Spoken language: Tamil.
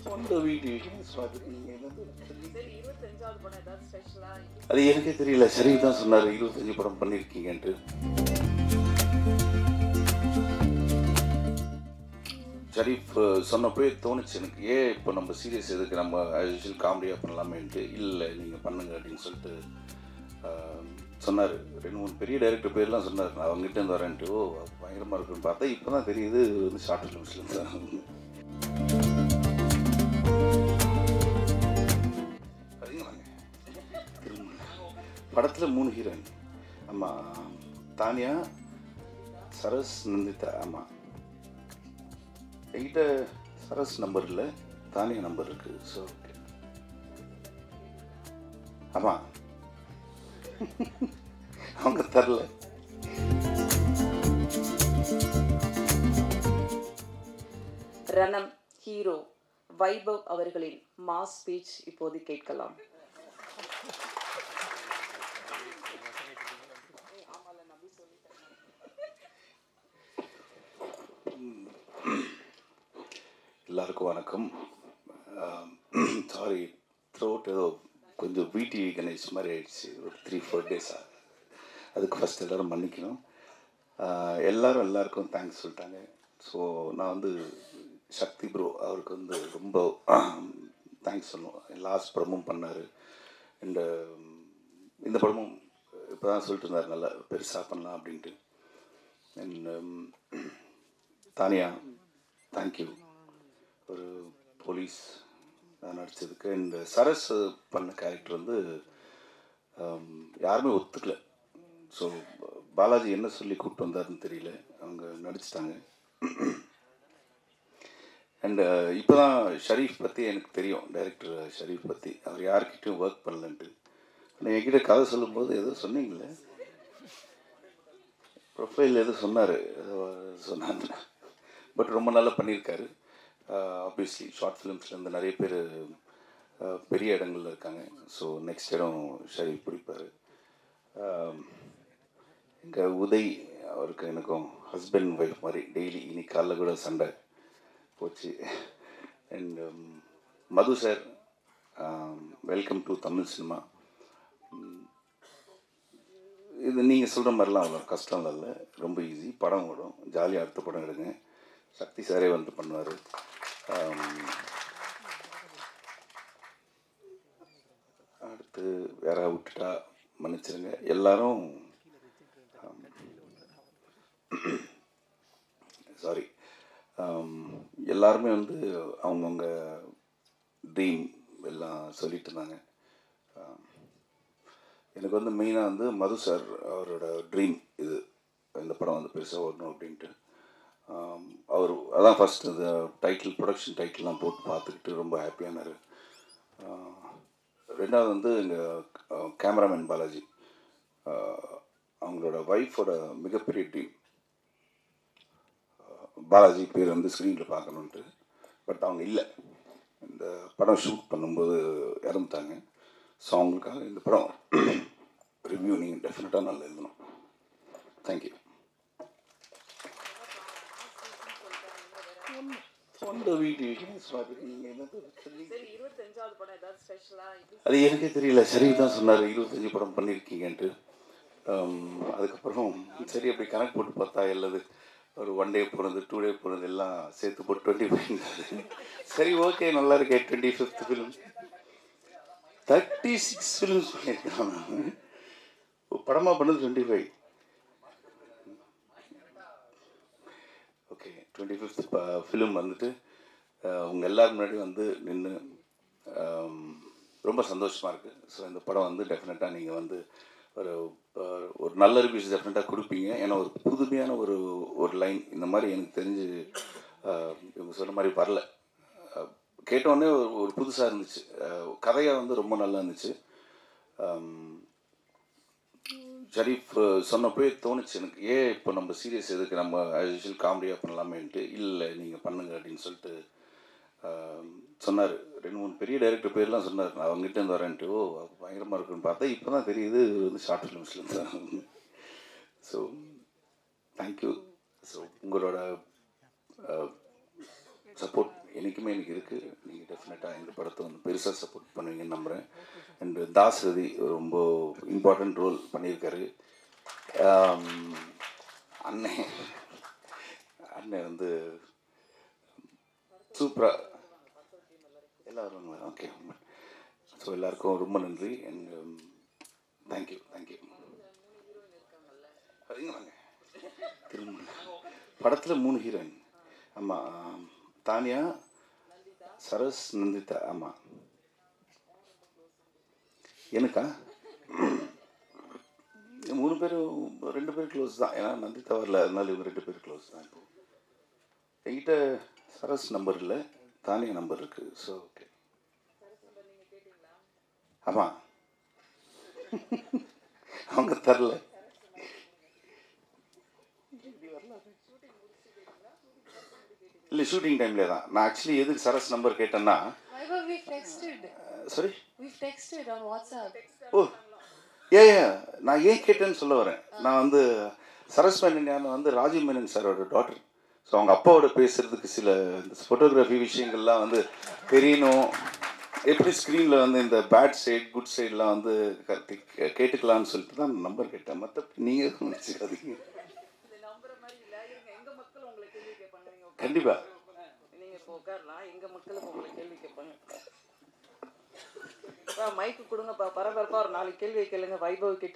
சொந்த வீட்டு அது எனக்கே தெரியல. சரி தான் சொன்னார் 25 படம் பண்ணியிருக்கீங்கன்ட்டு. ஷரீஃப் சொன்னப்போயே தோணுச்சு எனக்கு, ஏன் இப்போ நம்ம சீரியஸ் எதுக்கு, நம்ம யூஷுவல் காமெடியாக பண்ணலாமேன்ட்டு. இல்லை நீங்கள் பண்ணுங்க அப்படின்னு சொல்லிட்டு சொன்னார். 2-3 பெரிய டைரக்டர் பேர்லாம் சொன்னார். நான் அவங்ககிட்ட இருந்து வரேன்ட்டு. ஓ பயங்கரமாக இருக்குன்னு பார்த்தா இப்போ தான் தெரியுது வந்து ஷார்ட் ஃபிலிம்ஸில் தான். படத்தில் 3 ஹீரோயின். ஆமாம், தானியா, சரஸ், நந்திதா. ஆமாம், என்கிட்ட சரஸ் நம்பர் இல்லை, தானியா நம்பர் இருக்குது. So okay. ஆமாம், அவங்க தரல. ரணம் ஹீரோ வைபவ் அவர்களின் மாஸ் ஸ்பீச் இப்போது கேட்கலாம். எல்லாருக்கும் வணக்கம். சாரி, த்ரோட் ஏதோ கொஞ்சம் வீட்டி கணேஷ் மாதிரி ஆயிடுச்சு ஒரு 3-4 டேஸாக. அதுக்கு ஃபஸ்ட் எல்லோரும் மன்னிக்கணும். எல்லாருக்கும் தேங்க்ஸ் சொல்லிட்டாங்க. ஸோ நான் வந்து சக்தி ப்ரோ அவருக்கு வந்து ரொம்ப தேங்க்ஸ் சொல்லணும். லாஸ்ட் படமும் பண்ணார், இந்த படமும் இப்போ தான் சொல்லிட்டு இருந்தார் நல்லா பெருசாக பண்ணலாம் அப்படின்ட்டு. And Tania, thank you. ஒரு போலீஸ் நான் நடித்ததுக்கு. இந்த சரஸ் பண்ண கேரக்டர் வந்து யாருமே ஒத்துக்கல. ஸோ பாலாஜி என்ன சொல்லி கூப்பிட்டு வந்தாருன்னு தெரியல, அவங்க நடிச்சிட்டாங்க. அண்டு இப்போ தான் ஷரீஃப் பற்றி எனக்கு தெரியும், டைரக்டர் ஷரீஃப் பற்றி. அவர் யார்கிட்டையும் ஒர்க் பண்ணலன்ட்டு. ஆனால் என்கிட்ட கதை சொல்லும்போது ஏதோ சொன்னீங்களே, ப்ரொஃபைல் எதுவும் சொன்னார், ஏதோ சொன்னாங்க. பட் ரொம்ப நல்லா பண்ணியிருக்காரு. ஆப்வியஸ்லி ஷார்ட் ஃபிலிம்ஸ்லேருந்து நிறைய பேர் பெரிய இடங்களில் இருக்காங்க. ஸோ நெக்ஸ்ட் இடம் ஷரீஃப் பிடிப்பார். எங்கள் உதய் அவருக்கு எனக்கும் ஹஸ்பண்ட் ஒய்ஃப் மாதிரி டெய்லி, இன்னைக்கு காலைல கூட சண்டை போச்சு. And Madhu sir, welcome to Tamil cinema. இது நீங்கள் சொல்கிற மாதிரிலாம் அவ்வளோ கஷ்டம் இல்லை, ரொம்ப ஈஸி. படம் வரும், ஜாலியாக அடுத்த படம் எடுங்க. சக்தி சாரே வந்து பண்ணுவார். அடுத்து வேற விட்டுட்டா மன்னிச்சிருங்க எல்லாரும். சாரி. எல்லாருமே வந்து அவங்கவுங்க ட்ரீம் எல்லாம் சொல்லிட்டு இருந்தாங்க. எனக்கு வந்து மெயினாக வந்து மது சார் அவரோட ட்ரீம் இது, இந்த படம் வந்து பெருசாக வரணும் அப்படின்ட்டு. அவர் அதான் ஃபஸ்ட்டு இந்த டைட்டில், ப்ரொடக்ஷன் டைட்டில்லாம் போட்டு பார்த்துக்கிட்டு ரொம்ப ஹாப்பியானார். ரெண்டாவது வந்து எங்கள் கேமராமேன் பாலாஜி, அவங்களோட ஒய்ஃபோட மிகப்பெரிய ட்ரீம் பாலாஜி பேர் வந்து ஸ்க்ரீனில் பார்க்கணுன்ட்டு. பட் அவங்க இல்லை, இந்த படம் ஷூட் பண்ணும்போது இறந்துட்டாங்க. ஸோ அவங்களுக்காக இந்த படம் ரிவ்யூ நீங்கள் டெஃபினட்டாக நல்லா எழுதணும். தேங்க்யூ. சொந்த வீட்டு அது எனக்கே தெரியல. சரி தான் சொன்னார் 25 படம் பண்ணியிருக்கீங்கன்ட்டு. அதுக்கப்புறம் சரி அப்படி கணக்கு போட்டு பார்த்தா எல்லாது ஒரு 1 டே போனது, 2 டே போனது எல்லாம் சேர்த்து போட்டு 25. சரி ஓகே, நல்லா இருக்கே. 25th ஃபிலிம், 36 ஃபிலிம்ஸ் பண்ணியிருக்கேன் நான். படமாக பண்ணது 25. ஓகே, 25th ஃபிலிம் வந்துட்டு உங்கள் எல்லோரும் முன்னாடி வந்து நின்று ரொம்ப சந்தோஷமாக இருக்குது. ஸோ இந்த படம் வந்து டெஃபினட்டாக நீங்கள் வந்து ஒரு நல்ல ரிவ்யூஸ் டெஃபினட்டாக கொடுப்பீங்க. ஏன்னா ஒரு புதுமையான ஒரு லைன் இந்த மாதிரி எனக்கு தெரிஞ்சு இவங்க சொன்ன மாதிரி வரல. கேட்டோடனே ஒரு புதுசாக இருந்துச்சு. கதையாக வந்து ரொம்ப நல்லா இருந்துச்சு. ஷரீஃப் சொன்னப்போயே தோணுச்சு எனக்கு, ஏன் இப்போ நம்ம சீரியஸ் எதுக்கு, நம்ம யூஷுவல் காமெடியாக பண்ணலாமேன்ட்டு. இல்லை நீங்கள் பண்ணுங்க அப்படின்னு சொல்லிட்டு சொன்னார். 2-3 பெரிய டைரக்டர் பேர்லாம் சொன்னார். நான் அவங்ககிட்ட இருந்து வரேன்ட்டு. ஓ பயங்கரமாக இருக்குன்னு பார்த்தா இப்போ தான் தெரியுது வந்து ஷார்ட் ஃபிலிம்ஸில் தான். So thank you. ஸோ உங்களோட சப்போர்ட் என்றைக்குமே எனக்கு இருக்குது. நீங்கள் டெஃபினட்டாக இந்த படத்தை வந்து பெருசாக சப்போர்ட் பண்ணுவீங்கன்னு நம்புகிறேன். அண்ட் தாஸ் ரதி ரொம்ப இம்பார்ட்டண்ட் ரோல் பண்ணியிருக்காரு. அண்ணன் அண்ணன் வந்து சூப்பராக எல்லோரும் ஓகே. ஸோ எல்லாருக்கும் ரொம்ப நன்றி அண்ட் தேங்க்யூ. வாங்க திரும்ப படத்தில் 3 ஹீரோயின். ஆமாம், தானியா, சரஸ், நந்திதா. ஆமாம், எனக்கா 3 பேரும் 2 பேர் க்ளோஸ் தான். ஏன்னா நந்திதா வரல, அதனால இவங்க 2 பேர் க்ளோஸ் தான். இப்போ என்கிட்ட சரஸ் நம்பர் இல்லை, தானியா நம்பர் இருக்குது. So okay. ஆமாம், அவங்க தரல. இல்லை, ஷூட்டிங் டைம்லேயே தான். நான் ஆக்சுவலி எதுக்கு சரஸ் நம்பர் கேட்டேன்னா, சாரி ஓ ஏ நான் ஏன் கேட்டேன்னு சொல்ல வரேன். நான் வந்து சரஸ் மேனன் வந்து ராஜீவ் மேனன் சாரோட டாட்டர். ஸோ அவங்க அப்பாவோட பேசுகிறதுக்கு சில இந்த ஃபோட்டோகிராஃபி விஷயங்கள்லாம் வந்து தெரியணும். எப்படி ஸ்க்ரீனில் வந்து இந்த பேட் சைட் குட் சைட்லாம் வந்து கேட்டுக்கலான்னு சொல்லிட்டு தான் நம்பர் கேட்டேன். மற்ற நீங்கள் நினச்சிக்காதீங்க. கண்டிப்பாக நீங்கள் இப்போ உட்காரலாம், எங்கள் மக்களுக்கு உங்களை கேள்வி கேட்பாங்க. மைக்கு கொடுங்கப்பா, பரபரப்பாக ஒரு 4 கேள்வி கேளுங்க வைபவ் கிட்ட.